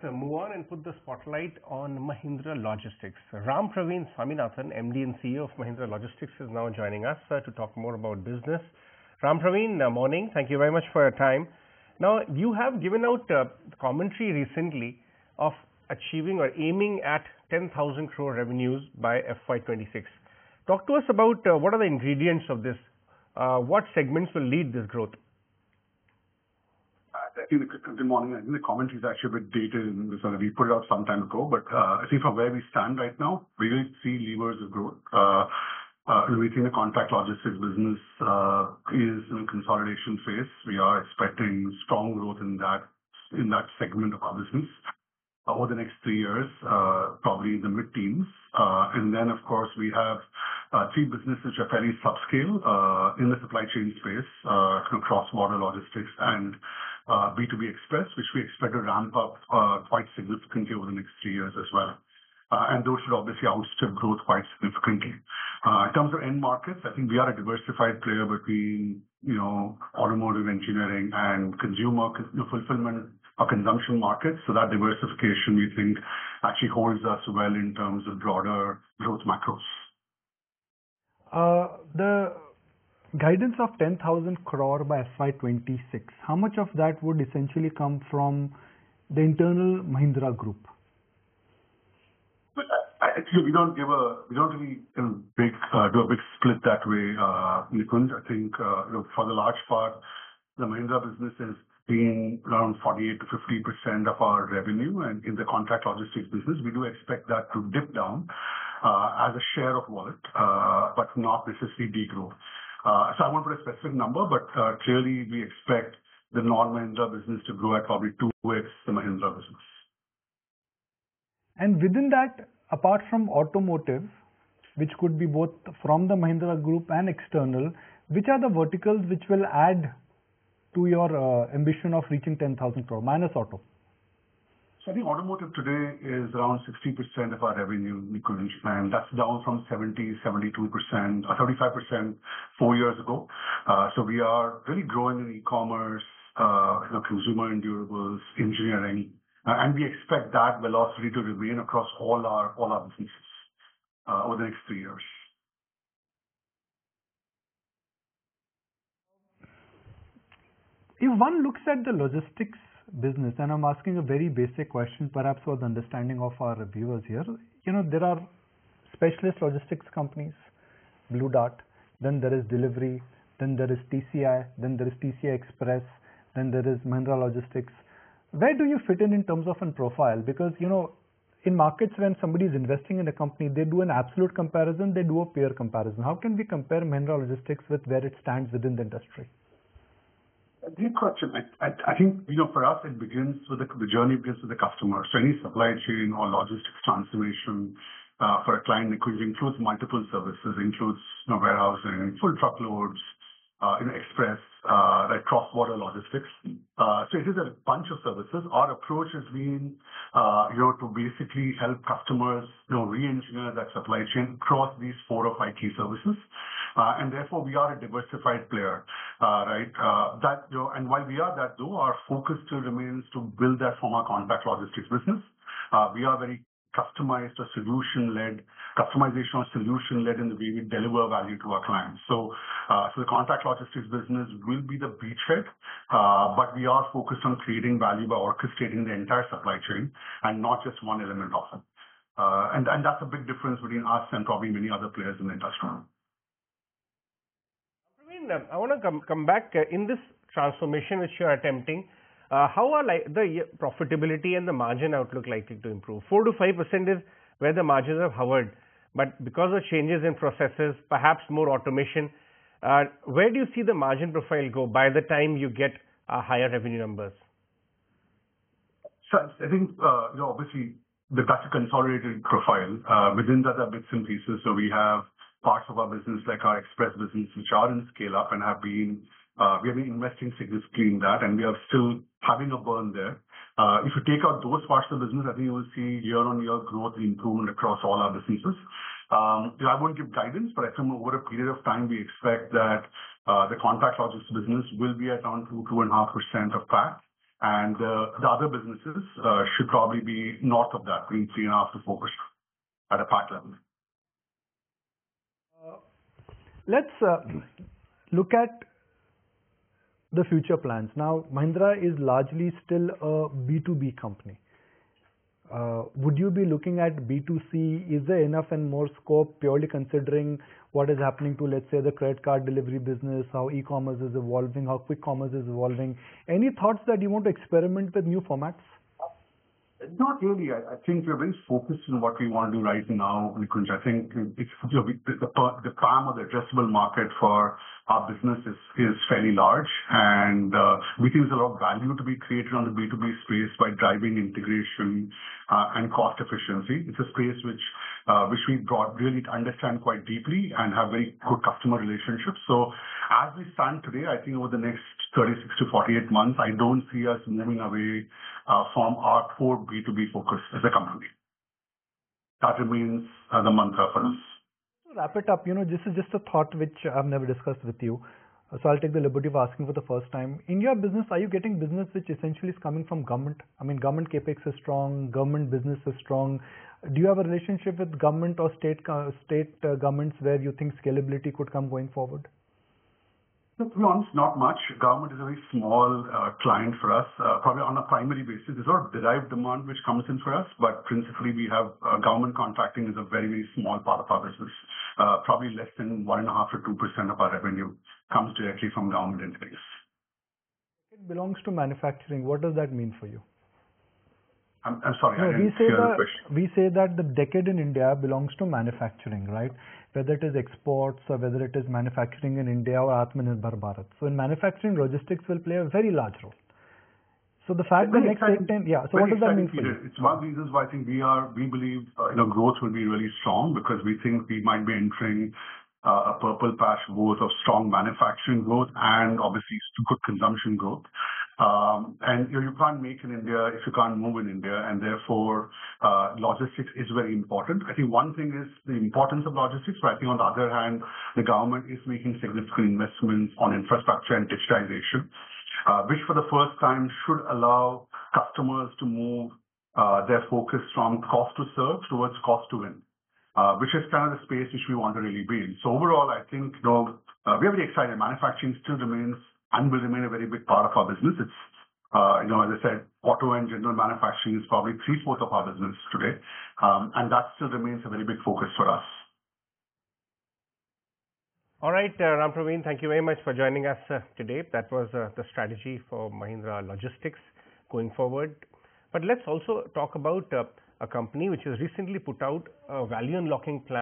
Move on and put the spotlight on Mahindra Logistics. Rampraveen Swaminathan, MD and CEO of Mahindra Logistics, is now joining us to talk more about business. Rampraveen, morning. Thank you very much for your time. Now, you have given out commentary recently of achieving or aiming at 10,000 crore revenues by FY26. Talk to us about what are the ingredients of this? What segments will lead this growth? Good morning. I think the commentary is actually a bit dated in this, we put it out some time ago, but I think from where we stand right now, we really see levers of growth. We think the contract logistics business is in a consolidation phase. We are expecting strong growth in that segment of our business over the next 3 years, probably in the mid-teens. And then, of course, we have three businesses which are fairly subscale in the supply chain space, cross-border logistics and B2B Express, which we expect to ramp up quite significantly over the next 3 years as well. And those should obviously outstrip growth quite significantly. In terms of end markets, I think we are a diversified player between, automotive engineering and consumer fulfillment or consumption markets. So that diversification, we think, actually holds us well in terms of broader growth macros. The guidance of 10,000 crore by FY26, how much of that would essentially come from the internal Mahindra group? Actually, we don't really do a big split that way, Nikunj. I think for the large part, the Mahindra business has been around 48 to 50% of our revenue, and in the contract logistics business, we do expect that to dip down as a share of wallet, but not necessarily degrow. So I won't put a specific number, but clearly we expect the non-Mahindra business to grow at probably 2x the Mahindra business. And within that, apart from automotive, which could be both from the Mahindra group and external, which are the verticals which will add to your ambition of reaching 10,000 crore minus auto? So I think automotive today is around 60% of our revenue, Nikunj, and that's down from 70, 72%, or 35% 4 years ago. So we are really growing in e-commerce, consumer and durables, engineering, and we expect that velocity to remain across all our businesses over the next 3 years. If one looks at the logistics business, and I'm asking a very basic question, perhaps for the understanding of our viewers here, there are specialist logistics companies, Blue Dart, then there is Delivery, then there is TCI, then there is TCI Express, then there is Mahindra Logistics. Where do you fit in terms of a profile? Because, in markets when somebody is investing in a company, they do an absolute comparison, they do a peer comparison. How can we compare Mahindra Logistics with where it stands within the industry? Good question. I think, for us, it begins with the journey begins with the customer. So any supply chain or logistics transformation for a client includes multiple services, includes warehousing, full truckloads, express, like cross-border logistics. So it is a bunch of services. Our approach has been, to basically help customers, re-engineer that supply chain across these 4 or 5 key services. And therefore, we are a diversified player, right? And while we are that, though, our focus still remains to build that from our contract logistics business. We are very customization or solution-led in the way we deliver value to our clients. So the contract logistics business will be the beachhead, but we are focused on creating value by orchestrating the entire supply chain and not just one element of it. And that's a big difference between us and probably many other players in the industry. I want to come back in this transformation which you are attempting. How are the profitability and the margin outlook likely to improve? 4 to 5% is where the margins have hovered, but because of changes in processes, perhaps more automation, where do you see the margin profile go by the time you get higher revenue numbers? So I think, obviously, that's a consolidated profile. Within that are bits and pieces. So we have parts of our business like our express business, which are in scale up and we have been investing significantly in that, and we are still having a burn there. If you take out those parts of the business, I think you will see year-on-year growth and improvement across all our businesses. I won't give guidance, but I think over a period of time, we expect that the contract logistics business will be at around 2.5% of PAT, And the other businesses should probably be north of that, between 3.5 to 4% at a PAT level. Let's look at the future plans. Now, Mahindra is largely still a B2B company. Would you be looking at B2C? Is there enough and more scope purely considering what is happening to, let's say, the credit card delivery business, how e-commerce is evolving, how quick commerce is evolving? Any thoughts that you want to experiment with new formats? Not really. I think we're very focused on what we want to do right now, Nikunj. I think it's, the PAM or the addressable market for our business is fairly large, and we think there's a lot of value to be created on the B2B space by driving integration and cost efficiency. It's a space which we really understand quite deeply and have very good customer relationships. So as we stand today, I think over the next 36 to 48 months, I don't see us moving away from our core B2B focus as a company. That remains the mantra for us. To wrap it up, this is just a thought which I've never discussed with you. So I'll take the liberty of asking for the first time. In your business, are you getting business which essentially is coming from government? I mean, government capex is strong, government business is strong. Do you have a relationship with government or state governments where you think scalability could come going forward? To be honest, not much. Government is a very small client for us. Probably on a primary basis, there's a lot of derived demand which comes in for us, but principally we have government contracting is a very, very small part of our business. Probably less than 1.5 to 2% of our revenue comes directly from government entities. It belongs to manufacturing. What does that mean for you? I'm sorry, no, I didn't hear the question. We say that the decade in India belongs to manufacturing, right? Whether it is exports or whether it is manufacturing in India or Atmanirbhar Bharat. So in manufacturing, logistics will play a very large role. So the fact that next 10, so what does that mean for you? It's one of the reasons why I think we believe growth will be really strong, because we think we might be entering a purple patch both of strong manufacturing growth and obviously good consumption growth. And you can't make in India if you can't move in India, and therefore logistics is very important. I think one thing is the importance of logistics, but I think on the other hand, the government is making significant investments on infrastructure and digitization, which for the first time should allow customers to move their focus from cost to serve towards cost to win, which is kind of the space which we want to really be in. So overall, I think we're very excited. Manufacturing still remains and will remain a very big part of our business. It's as I said, auto and general manufacturing is probably 3/4 of our business today, and that still remains a very big focus for us. All right, Rampraveen, thank you very much for joining us today. That was the strategy for Mahindra Logistics going forward. But let's also talk about a company which has recently put out a value unlocking plan